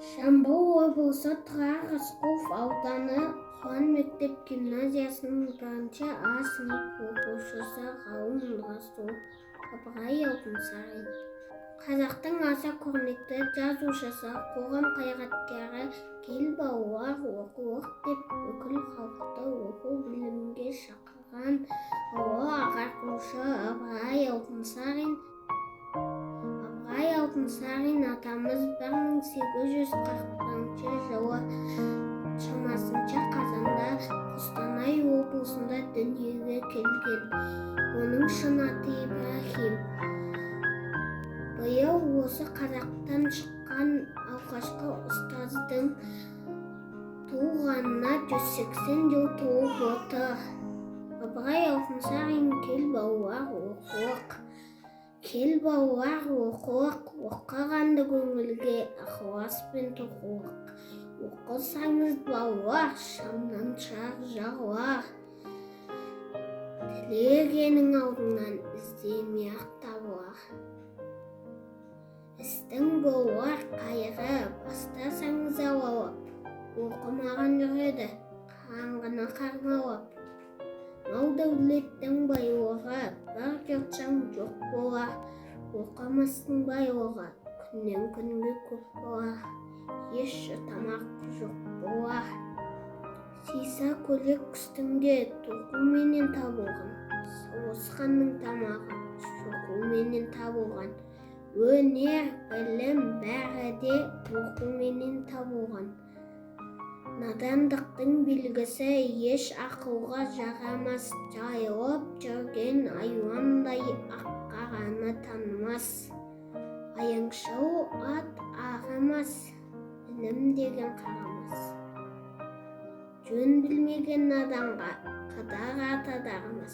Жамбыл облысы Тұрар Рысқұлов ауданы Құлан мектеп гимназиясының 1-ші А сынып оқушысы ғалым Расул Ыбырай Алтынсарин. Қазақтың аса көрнекті жазушысы, қоғам қайраткері, кел балалар оқылық деп бүкіл халықты оқу білімге шақырған ұлы ағартушы Ыбырай Алтынсарин. Ыбырай Алтынсарин атамыз 1841 жылы шамасынша қазанда Қостанай облысында дүниеге келген. Оның шын аты Ибрахим. Биыл осы қазақтан шыққан алғашқы ұстаздың туғанына 180 жыл толып отыр. Ыбырай Алтынсарин кел балалар оқылық. Кел балалар оқылық, оқығанды көңілге ықыласпен тоқылық. Оқысаңыз балалар, шамнан шығар жағалар. Тілегенің алдынан іздемей-ақ табылар. Істің болар қайғы, бастасаңыз алалап. Оқымаған жүреді, қараңғыны қармалап. Мал дәулеттің байлығы, бір жұртшаң жоқ болар. Оқымастың байлығы, күннен күнге көп болар. Еш жұтамақ жоқ болар. Сиса көйлек үстінде тоқуменен табылған. Сауысқанның тамағы шоқуменен табылған. Өнер, білім бәрі де оқуменен табылған. Надандықтың белгісі еш ақылға жарамас. Жайылып жүрген айуандай ақ-қараны танымас. Аяңшыл ат ағымас, білім деген қарамас. Жөн білмеген наданға қыдар ат адармас.